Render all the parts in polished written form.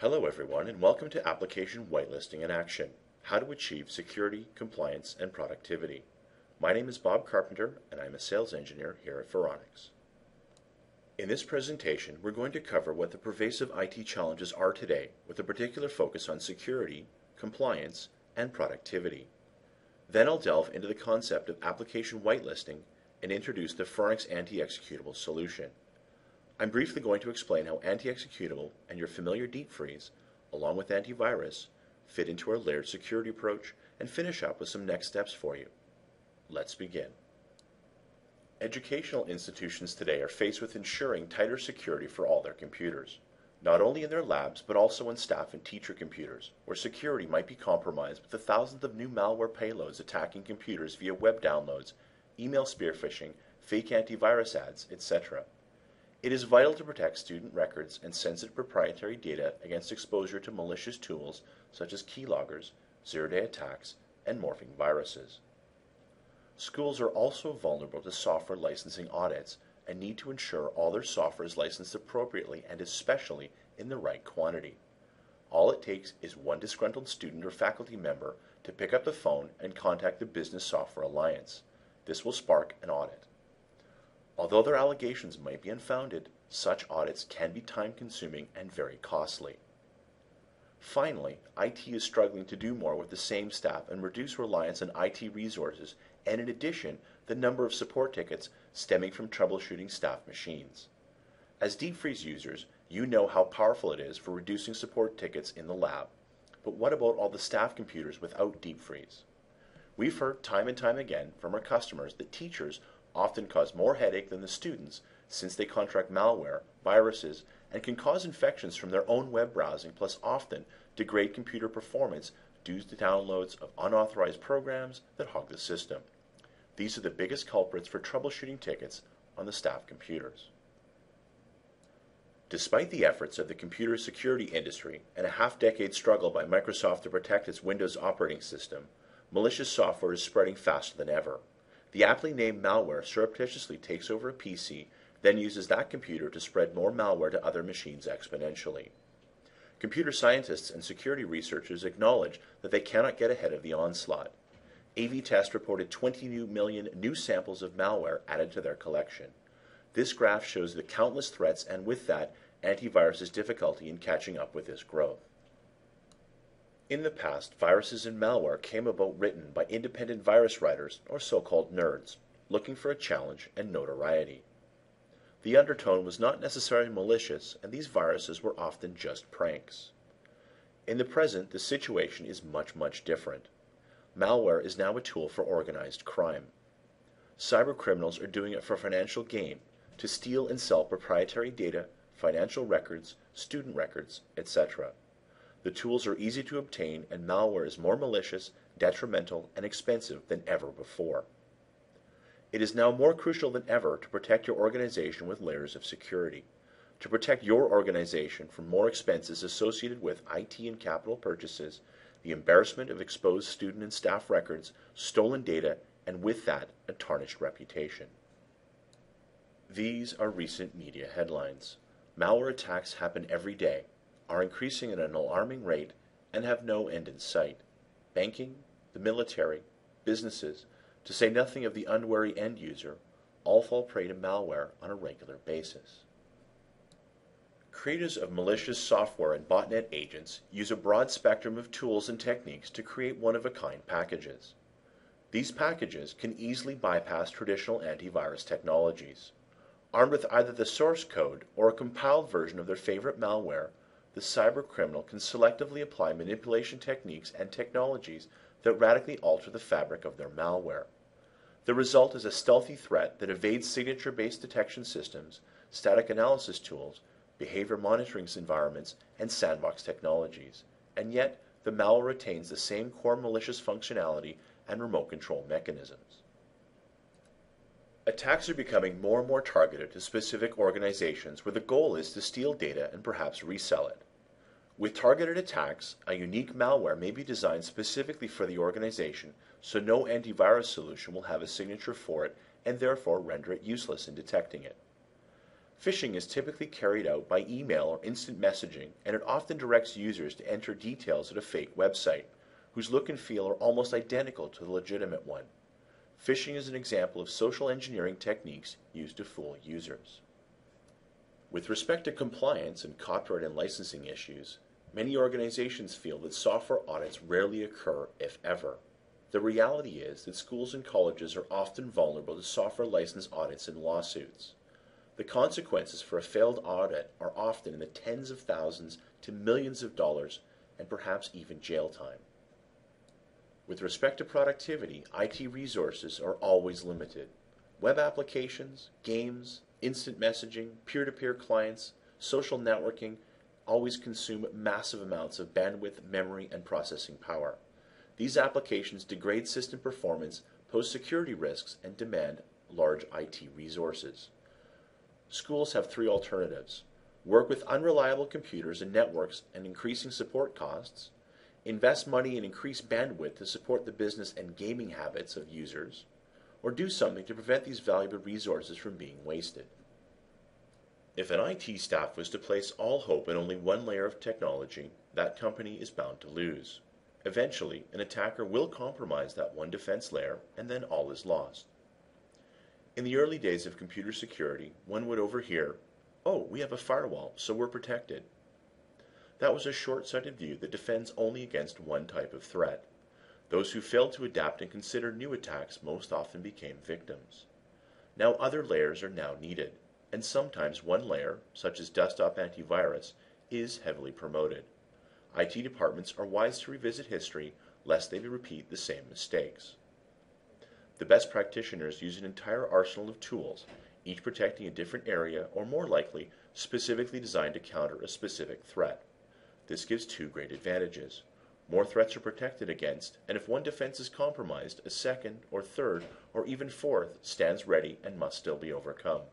Hello everyone and welcome to Application Whitelisting in Action, how to achieve security, compliance, and productivity. My name is Bob Carpenter and I'm a sales engineer here at Faronics. In this presentation, we're going to cover what the pervasive IT challenges are today with a particular focus on security, compliance, and productivity. Then I'll delve into the concept of application whitelisting and introduce the Faronics Anti-Executable solution. I'm briefly going to explain how anti-executable and your familiar deep freeze, along with antivirus, fit into our layered security approach and finish up with some next steps for you. Let's begin. Educational institutions today are faced with ensuring tighter security for all their computers, not only in their labs but also in staff and teacher computers, where security might be compromised with the thousands of new malware payloads attacking computers via web downloads, email spear phishing, fake antivirus ads, etc. It is vital to protect student records and sensitive proprietary data against exposure to malicious tools such as keyloggers, zero-day attacks, and morphing viruses. Schools are also vulnerable to software licensing audits and need to ensure all their software is licensed appropriately and especially in the right quantity. All it takes is one disgruntled student or faculty member to pick up the phone and contact the Business Software Alliance. This will spark an audit. Although their allegations might be unfounded, such audits can be time-consuming and very costly. Finally, IT is struggling to do more with the same staff and reduce reliance on IT resources and, in addition, the number of support tickets stemming from troubleshooting staff machines. As deep freeze users, you know how powerful it is for reducing support tickets in the lab. But what about all the staff computers without deep freeze? We've heard time and time again from our customers that teachers often cause more headache than the students since they contract malware, viruses, and can cause infections from their own web browsing, plus often degrade computer performance due to downloads of unauthorized programs that hog the system. These are the biggest culprits for troubleshooting tickets on the staff computers. Despite the efforts of the computer security industry and a half-decade struggle by Microsoft to protect its Windows operating system, malicious software is spreading faster than ever. The aptly named malware surreptitiously takes over a PC, then uses that computer to spread more malware to other machines exponentially. Computer scientists and security researchers acknowledge that they cannot get ahead of the onslaught. AV-Test reported 20 million new samples of malware added to their collection. This graph shows the countless threats and with that, antivirus's difficulty in catching up with this growth. In the past, viruses and malware came about written by independent virus writers, or so-called nerds, looking for a challenge and notoriety. The undertone was not necessarily malicious, and these viruses were often just pranks. In the present, the situation is much different. Malware is now a tool for organized crime. Cybercriminals are doing it for financial gain, to steal and sell proprietary data, financial records, student records, etc. The tools are easy to obtain and malware is more malicious, detrimental, and expensive than ever before. It is now more crucial than ever to protect your organization with layers of security. To protect your organization from more expenses associated with IT and capital purchases, the embarrassment of exposed student and staff records, stolen data, and with that, a tarnished reputation. These are recent media headlines. Malware attacks happen every day, are increasing at an alarming rate, and have no end in sight. Banking, the military, businesses, to say nothing of the unwary end user, all fall prey to malware on a regular basis. Creators of malicious software and botnet agents use a broad spectrum of tools and techniques to create one-of-a-kind packages. These packages can easily bypass traditional antivirus technologies. Armed with either the source code or a compiled version of their favorite malware, the cybercriminal can selectively apply manipulation techniques and technologies that radically alter the fabric of their malware. The result is a stealthy threat that evades signature-based detection systems, static analysis tools, behavior monitoring environments, and sandbox technologies. And yet, the malware retains the same core malicious functionality and remote control mechanisms. Attacks are becoming more and more targeted to specific organizations where the goal is to steal data and perhaps resell it. With targeted attacks, a unique malware may be designed specifically for the organization, so no antivirus solution will have a signature for it and therefore render it useless in detecting it. Phishing is typically carried out by email or instant messaging, and it often directs users to enter details at a fake website, whose look and feel are almost identical to the legitimate one. Phishing is an example of social engineering techniques used to fool users. With respect to compliance and copyright and licensing issues, many organizations feel that software audits rarely occur, if ever. The reality is that schools and colleges are often vulnerable to software license audits and lawsuits. The consequences for a failed audit are often in the tens of thousands to millions of dollars, and perhaps even jail time. With respect to productivity, IT resources are always limited. Web applications, games, instant messaging, peer-to-peer clients, social networking always consume massive amounts of bandwidth, memory, and processing power. These applications degrade system performance, pose security risks, and demand large IT resources. Schools have three alternatives: work with unreliable computers and networks and increasing support costs, invest money in increased bandwidth to support the business and gaming habits of users, or do something to prevent these valuable resources from being wasted. If an IT staff was to place all hope in only one layer of technology, that company is bound to lose. Eventually, an attacker will compromise that one defense layer, and then all is lost. In the early days of computer security, one would overhear, "Oh, we have a firewall, so we're protected." That was a short-sighted view that defends only against one type of threat. Those who failed to adapt and consider new attacks most often became victims. Now other layers are now needed, and sometimes one layer, such as desktop antivirus, is heavily promoted. IT departments are wise to revisit history lest they repeat the same mistakes. The best practitioners use an entire arsenal of tools, each protecting a different area, or more likely, specifically designed to counter a specific threat. This gives two great advantages. More threats are protected against, and if one defense is compromised, a second, or third, or even fourth stands ready and must still be overcome.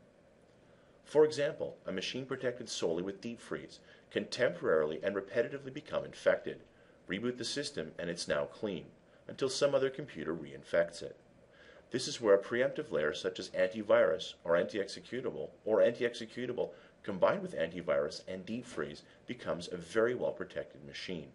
For example, a machine protected solely with deep freeze can temporarily and repetitively become infected, reboot the system, and it's now clean, until some other computer reinfects it. This is where a preemptive layer such as antivirus or anti-executable combined with antivirus and deep freeze becomes a very well protected machine.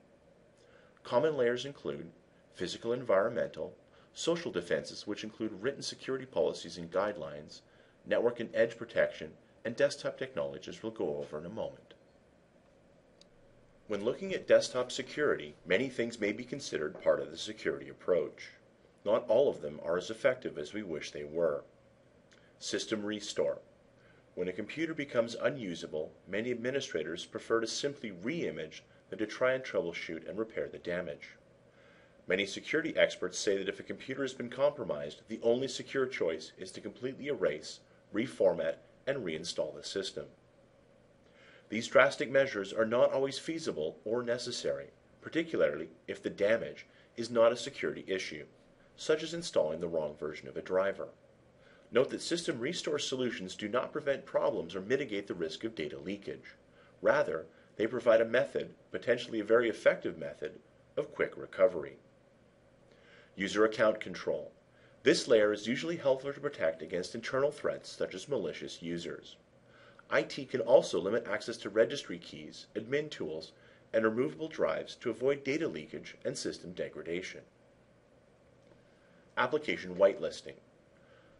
Common layers include physical environmental, social defenses which include written security policies and guidelines, network and edge protection, and desktop technologies we'll go over in a moment. When looking at desktop security, many things may be considered part of the security approach. Not all of them are as effective as we wish they were. System restore. When a computer becomes unusable, many administrators prefer to simply re-image than to try and troubleshoot and repair the damage. Many security experts say that if a computer has been compromised, the only secure choice is to completely erase, reformat, and reinstall the system. These drastic measures are not always feasible or necessary, particularly if the damage is not a security issue, such as installing the wrong version of a driver. Note that system restore solutions do not prevent problems or mitigate the risk of data leakage. Rather, they provide a method, potentially a very effective method, of quick recovery. User account control. This layer is usually helpful to protect against internal threats such as malicious users. IT can also limit access to registry keys, admin tools, and removable drives to avoid data leakage and system degradation. Application whitelisting.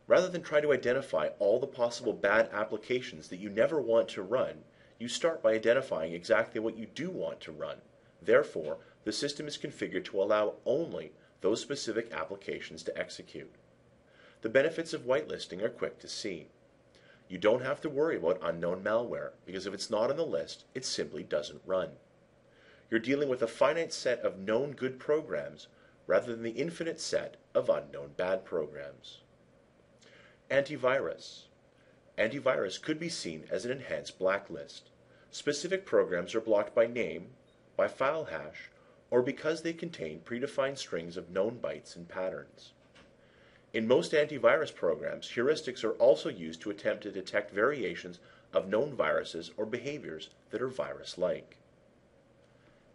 Rather than try to identify all the possible bad applications that you never want to run, you start by identifying exactly what you do want to run. Therefore, the system is configured to allow only those specific applications to execute. The benefits of whitelisting are quick to see. You don't have to worry about unknown malware, because if it's not on the list, it simply doesn't run. You're dealing with a finite set of known good programs rather than the infinite set of unknown bad programs. Antivirus. Antivirus could be seen as an enhanced blacklist. Specific programs are blocked by name, by file hash, or because they contain predefined strings of known bytes and patterns. In most antivirus programs, heuristics are also used to attempt to detect variations of known viruses or behaviors that are virus-like.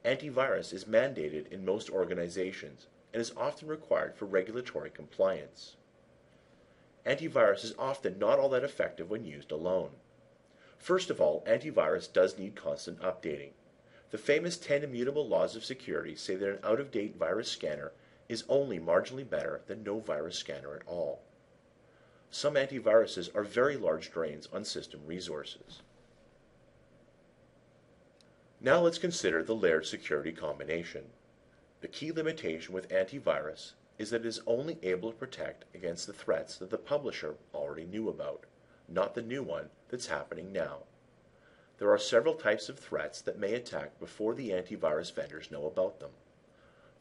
Antivirus is mandated in most organizations and is often required for regulatory compliance. Antivirus is often not all that effective when used alone. First of all, antivirus does need constant updating. The famous 10 immutable laws of security say that an out-of-date virus scanner is only marginally better than no virus scanner at all. Some antiviruses are very large drains on system resources. Now let's consider the layered security combination. The key limitation with antivirus is that it is only able to protect against the threats that the publisher already knew about, not the new one that's happening now. There are several types of threats that may attack before the antivirus vendors know about them.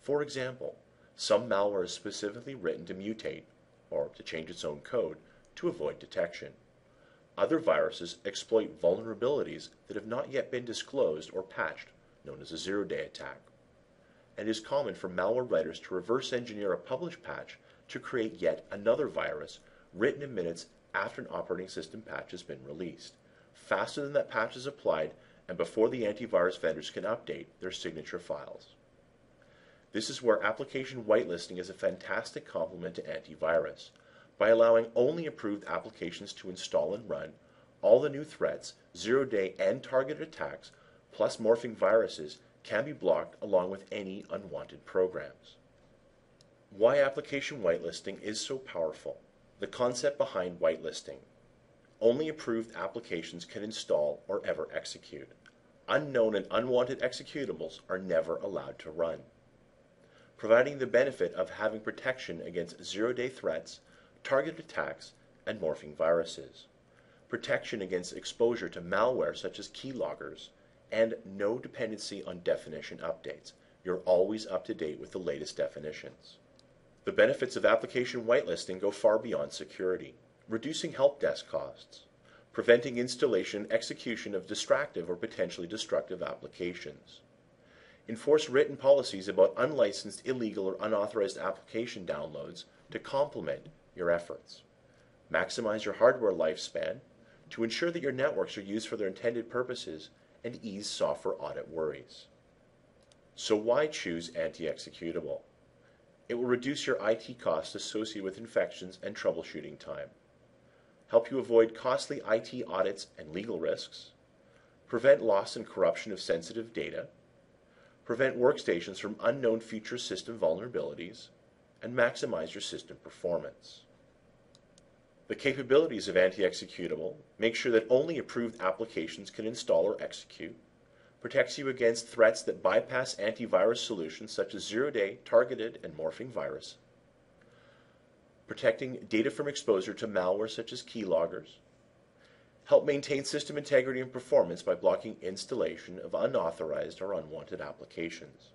For example, some malware is specifically written to mutate, or to change its own code, to avoid detection. Other viruses exploit vulnerabilities that have not yet been disclosed or patched, known as a zero-day attack. And it is common for malware writers to reverse engineer a published patch to create yet another virus written in minutes after an operating system patch has been released, faster than that patch is applied and before the antivirus vendors can update their signature files. This is where application whitelisting is a fantastic complement to antivirus. By allowing only approved applications to install and run, all the new threats, zero-day and targeted attacks, plus morphing viruses can be blocked along with any unwanted programs. Why application whitelisting is so powerful. The concept behind whitelisting. Only approved applications can install or ever execute. Unknown and unwanted executables are never allowed to run. Providing the benefit of having protection against zero-day threats, targeted attacks, and morphing viruses. Protection against exposure to malware such as keyloggers, and no dependency on definition updates. You're always up to date with the latest definitions. The benefits of application whitelisting go far beyond security. Reducing help desk costs, preventing installation and execution of distractive or potentially destructive applications. Enforce written policies about unlicensed, illegal, or unauthorized application downloads to complement your efforts. Maximize your hardware lifespan to ensure that your networks are used for their intended purposes and ease software audit worries. So why choose anti-executable? It will reduce your IT costs associated with infections and troubleshooting time. Help you avoid costly IT audits and legal risks. Prevent loss and corruption of sensitive data. Prevent workstations from unknown future system vulnerabilities. And maximize your system performance. The capabilities of anti-executable make sure that only approved applications can install or execute, protects you against threats that bypass antivirus solutions such as zero-day, targeted, and morphing virus, protecting data from exposure to malware such as keyloggers, help maintain system integrity and performance by blocking installation of unauthorized or unwanted applications,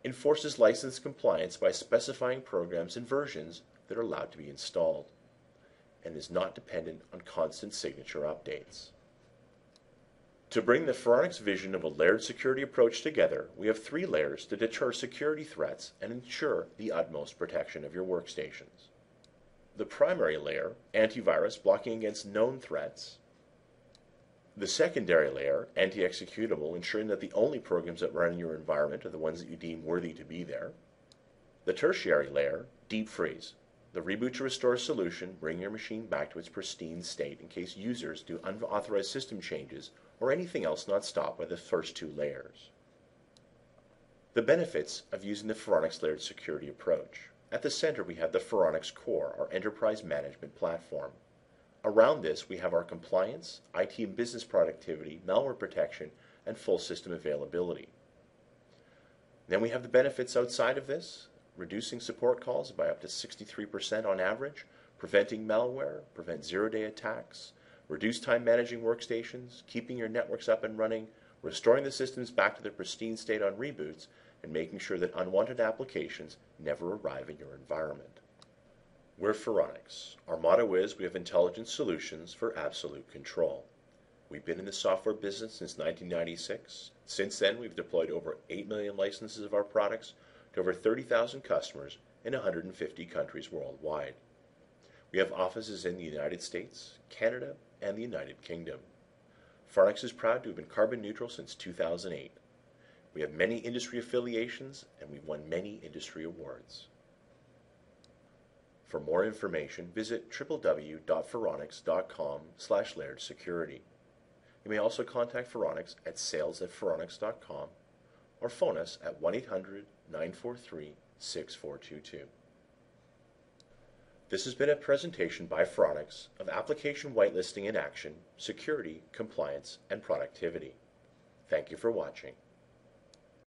enforces license compliance by specifying programs and versions that are allowed to be installed, and is not dependent on constant signature updates. To bring the Faronics vision of a layered security approach together, we have 3 layers to deter security threats and ensure the utmost protection of your workstations. The primary layer, antivirus, blocking against known threats. The secondary layer, anti-executable, ensuring that the only programs that run in your environment are the ones that you deem worthy to be there. The tertiary layer, deep freeze, the reboot to restore solution, bring your machine back to its pristine state in case users do unauthorized system changes or anything else not stopped by the first 2 layers. The benefits of using the Faronics layered security approach. At the center we have the Faronics Core, our enterprise management platform. Around this we have our compliance, IT and business productivity, malware protection, and full system availability. Then we have the benefits outside of this, reducing support calls by up to 63% on average, preventing malware, prevent zero-day attacks, reduce time managing workstations, keeping your networks up and running, restoring the systems back to their pristine state on reboots, and making sure that unwanted applications never arrive in your environment. We're Faronics. Our motto is we have intelligent solutions for absolute control. We've been in the software business since 1996. Since then, we've deployed over 8 million licenses of our products to over 30,000 customers in 150 countries worldwide. We have offices in the United States, Canada, and the United Kingdom. Faronics is proud to have been carbon neutral since 2008. We have many industry affiliations, and we've won many industry awards. For more information, visit www.faronics.com/layeredsecurity. You may also contact Faronics at sales@faronics.com or phone us at 1-800-943-6422. This has been a presentation by Faronics of Application Whitelisting in Action, Security, Compliance, and Productivity. Thank you for watching.